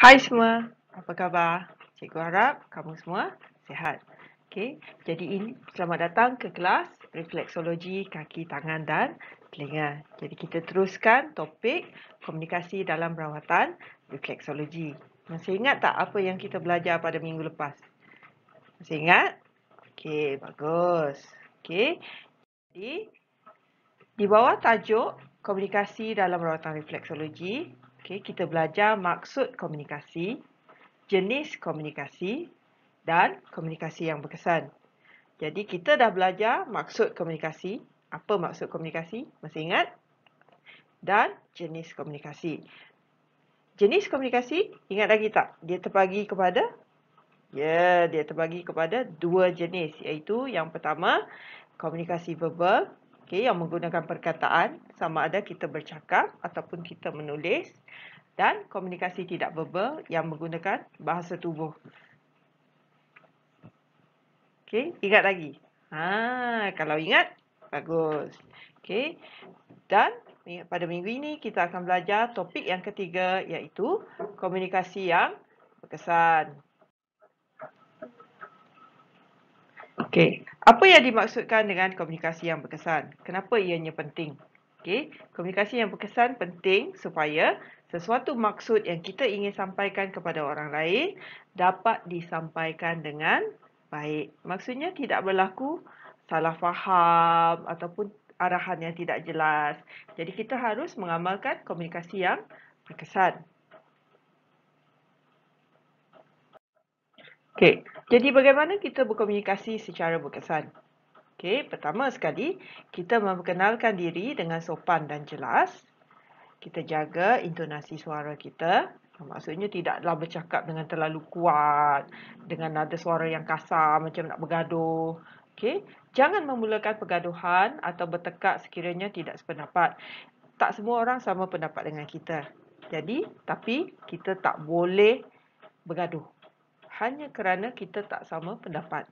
Hai semua, apa khabar? Cikgu harap kamu semua sihat. Okey, jadi ini selamat datang ke kelas refleksologi kaki, tangan dan telinga. Jadi kita teruskan topik komunikasi dalam rawatan refleksologi. Masih ingat tak apa yang kita belajar pada minggu lepas? Masih ingat? Okey, bagus. Okey, jadi di bawah tajuk komunikasi dalam rawatan refleksologi, okey, kita belajar maksud komunikasi, jenis komunikasi dan komunikasi yang berkesan. Jadi kita dah belajar maksud komunikasi, apa maksud komunikasi, masih ingat? Dan jenis komunikasi. Jenis komunikasi, ingat lagi tak? Dia terbagi kepada? Ya, dia terbagi kepada dua jenis, iaitu yang pertama, komunikasi verbal, okay, yang menggunakan perkataan, sama ada kita bercakap ataupun kita menulis, dan komunikasi tidak verbal yang menggunakan bahasa tubuh. Okey, ingat lagi? Kalau ingat, bagus. Okey. Dan pada minggu ini kita akan belajar topik yang ketiga, iaitu komunikasi yang berkesan. Okey, apa yang dimaksudkan dengan komunikasi yang berkesan? Kenapa ianya penting? Okey, komunikasi yang berkesan penting supaya sesuatu maksud yang kita ingin sampaikan kepada orang lain dapat disampaikan dengan baik. Maksudnya tidak berlaku salah faham ataupun arahan yang tidak jelas. Jadi kita harus mengamalkan komunikasi yang berkesan. Okey, jadi bagaimana kita berkomunikasi secara berkesan? Okey, pertama sekali, kita memperkenalkan diri dengan sopan dan jelas. Kita jaga intonasi suara kita. Maksudnya tidaklah bercakap dengan terlalu kuat, dengan nada suara yang kasar macam nak bergaduh. Okey, jangan memulakan pergaduhan atau bertekak sekiranya tidak sependapat. Tak semua orang sama pendapat dengan kita. Tapi kita tak boleh bergaduh hanya kerana kita tak sama pendapat.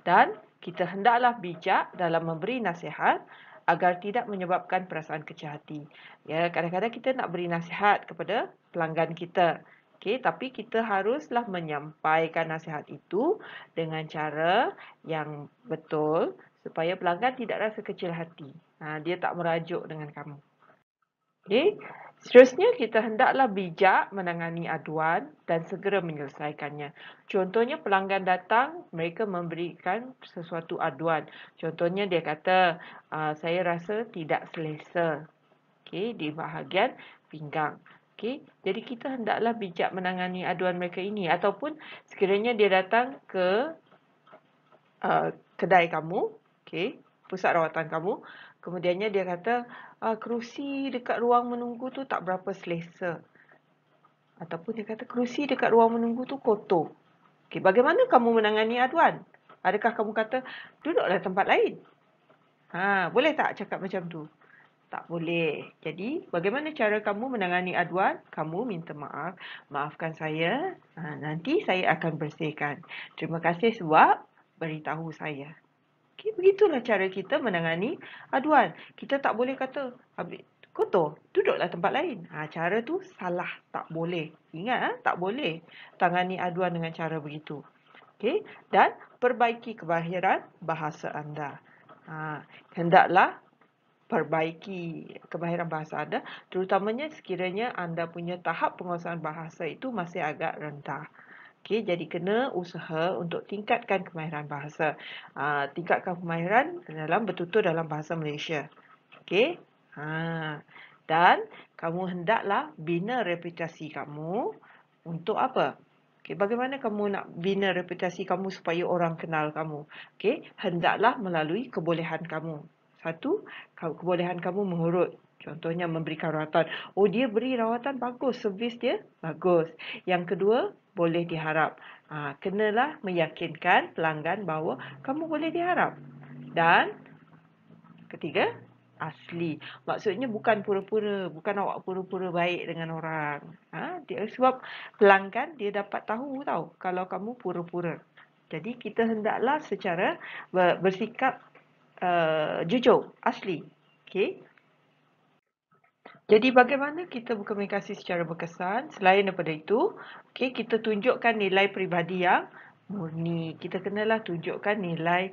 Dan kita hendaklah bijak dalam memberi nasihat agar tidak menyebabkan perasaan kecil hati. Ya, kadang-kadang kita nak beri nasihat kepada pelanggan kita. Okey, tapi kita haruslah menyampaikan nasihat itu dengan cara yang betul supaya pelanggan tidak rasa kecil hati. Dia tak merajuk dengan kamu. Okey, seterusnya kita hendaklah bijak menangani aduan dan segera menyelesaikannya. Contohnya pelanggan datang, mereka memberikan sesuatu aduan. Contohnya dia kata, saya rasa tidak selesa. Okey, di bahagian pinggang. Okey, jadi kita hendaklah bijak menangani aduan mereka ini ataupun sekiranya dia datang ke kedai kamu, okey, pusat rawatan kamu, kemudiannya dia kata, kerusi dekat ruang menunggu tu tak berapa selesa. Ataupun dia kata, kerusi dekat ruang menunggu tu kotor. Okey, bagaimana kamu menangani aduan? Adakah kamu kata, duduklah tempat lain? Boleh tak cakap macam tu? Tak boleh. Jadi, bagaimana cara kamu menangani aduan? Kamu minta maaf. Maafkan saya. Nanti saya akan bersihkan. Terima kasih sebab beritahu saya. Okay, begitulah cara kita menangani aduan. Kita tak boleh kata, habis kotor, duduklah tempat lain. Cara tu salah, tak boleh. Ingat, tak boleh tangani aduan dengan cara begitu. Okay, dan perbaiki kemahiran bahasa anda. Hendaklah perbaiki kemahiran bahasa anda, terutamanya sekiranya anda punya tahap penguasaan bahasa itu masih agak rendah. Okey, jadi kena usaha untuk tingkatkan kemahiran bahasa. Tingkatkan kemahiran dalam bertutur dalam bahasa Malaysia. Okey. Dan kamu hendaklah bina reputasi kamu untuk apa? Okey, bagaimana kamu nak bina reputasi kamu supaya orang kenal kamu? Okey, hendaklah melalui kebolehan kamu. Satu, kebolehan kamu mengurut. Contohnya memberikan rawatan. Oh, dia beri rawatan bagus, servis dia bagus. Yang kedua, boleh diharap. Kenalah meyakinkan pelanggan bahawa kamu boleh diharap. Dan ketiga, asli. Maksudnya bukan pura-pura, bukan awak pura-pura baik dengan orang. Sebab pelanggan dia dapat tahu kalau kamu pura-pura. Jadi kita hendaklah secara bersikap jujur, asli. Okey. Jadi bagaimana kita berkomunikasi secara berkesan? Selain daripada itu, kita tunjukkan nilai peribadi yang murni. Kita kenalah tunjukkan nilai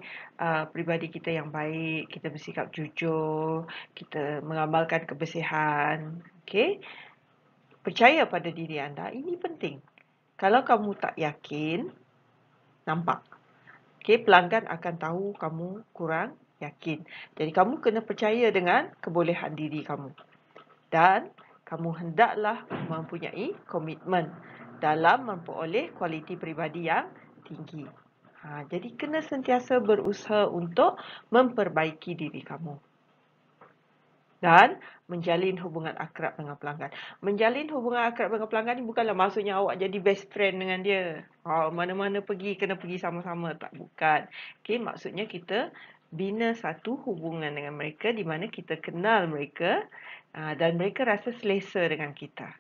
peribadi kita yang baik. Kita bersikap jujur, kita mengamalkan kebersihan. Percaya pada diri anda, ini penting. Kalau kamu tak yakin, nampak. Pelanggan akan tahu kamu kurang yakin. Jadi kamu kena percaya dengan kebolehan diri kamu. Dan kamu hendaklah mempunyai komitmen dalam memperoleh kualiti peribadi yang tinggi. Jadi kena sentiasa berusaha untuk memperbaiki diri kamu. Dan menjalin hubungan akrab dengan pelanggan. Menjalin hubungan akrab dengan pelanggan ni bukanlah maksudnya awak jadi best friend dengan dia. Mana-mana pergi, kena pergi sama-sama. Tak, bukan. Maksudnya kita bina satu hubungan dengan mereka di mana kita kenal mereka dan mereka rasa selesa dengan kita.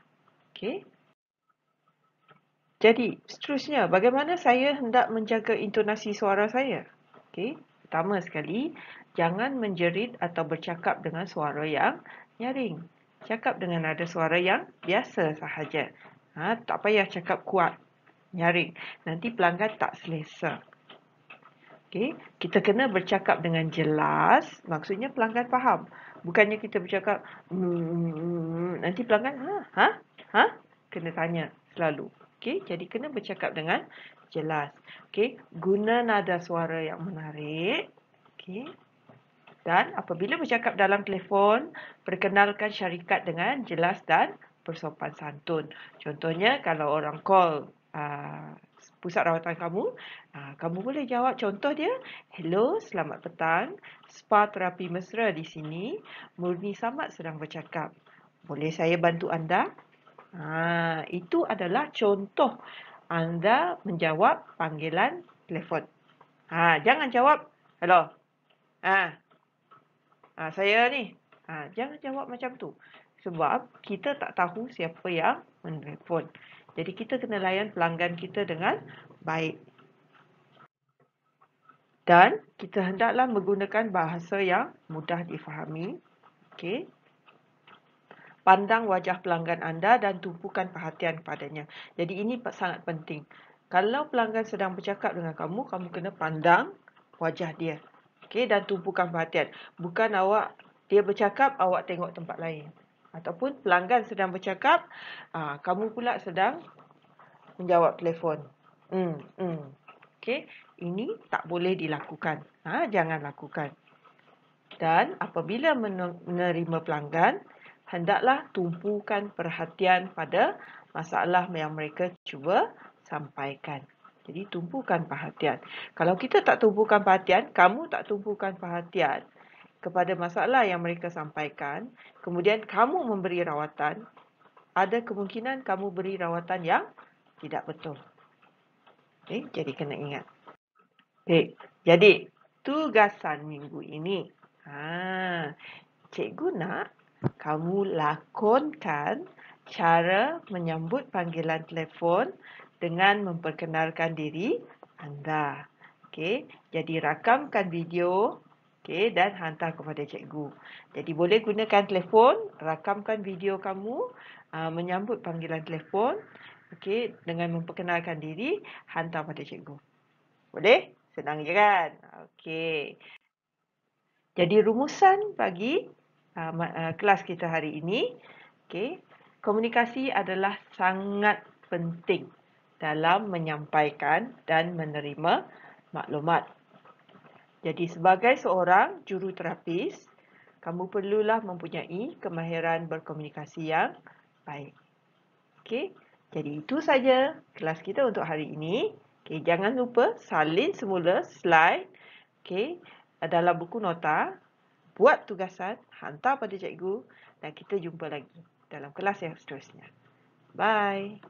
Jadi, seterusnya, bagaimana saya hendak menjaga intonasi suara saya? Pertama sekali, jangan menjerit atau bercakap dengan suara yang nyaring. Cakap dengan nada suara yang biasa sahaja. Tak payah cakap kuat, nyaring. Nanti pelanggan tak selesa. Kita kena bercakap dengan jelas, maksudnya pelanggan faham. Bukannya kita bercakap, nanti pelanggan, kena tanya selalu. Jadi kena bercakap dengan jelas. Guna nada suara yang menarik. Dan apabila bercakap dalam telefon, perkenalkan syarikat dengan jelas dan bersopan santun. Contohnya, kalau orang call pusat rawatan kamu, kamu boleh jawab contoh dia, hello, selamat petang, spa terapi mesra di sini, Murni Samad sedang bercakap. Boleh saya bantu anda? Itu adalah contoh anda menjawab panggilan telefon. Jangan jawab, hello, saya ni. Jangan jawab macam tu. Sebab kita tak tahu siapa yang menelpon. Jadi kita kena layan pelanggan kita dengan baik. Dan kita hendaklah menggunakan bahasa yang mudah difahami. Pandang wajah pelanggan anda dan tumpukan perhatian kepadanya. Jadi ini sangat penting. Kalau pelanggan sedang bercakap dengan kamu, kamu kena pandang wajah dia. Dan tumpukan perhatian. Bukan dia bercakap, awak tengok tempat lain. Ataupun pelanggan sedang bercakap, kamu pula sedang menjawab telefon. Ini tak boleh dilakukan. Jangan lakukan. Dan apabila menerima pelanggan, hendaklah tumpukan perhatian pada masalah yang mereka cuba sampaikan. Jadi tumpukan perhatian. Kalau kita tak tumpukan perhatian, kamu tak tumpukan perhatian kepada masalah yang mereka sampaikan, kemudian kamu memberi rawatan, ada kemungkinan kamu beri rawatan yang tidak betul. Jadi kena ingat. Jadi tugasan minggu ini, cikgu nak kamu lakonkan cara menyambut panggilan telefon dengan memperkenalkan diri anda. Jadi rakamkan video dan hantar kepada cikgu. Jadi boleh gunakan telefon, rakamkan video kamu menyambut panggilan telefon dengan memperkenalkan diri, hantar pada cikgu. Boleh? Senang je kan? Jadi rumusan bagi kelas kita hari ini, komunikasi adalah sangat penting dalam menyampaikan dan menerima maklumat. Jadi sebagai seorang juruterapis, kamu perlulah mempunyai kemahiran berkomunikasi yang baik. Jadi itu saja kelas kita untuk hari ini. Jangan lupa salin semula slide dalam buku nota, buat tugasan, hantar pada cikgu dan kita jumpa lagi dalam kelas yang seterusnya. Bye.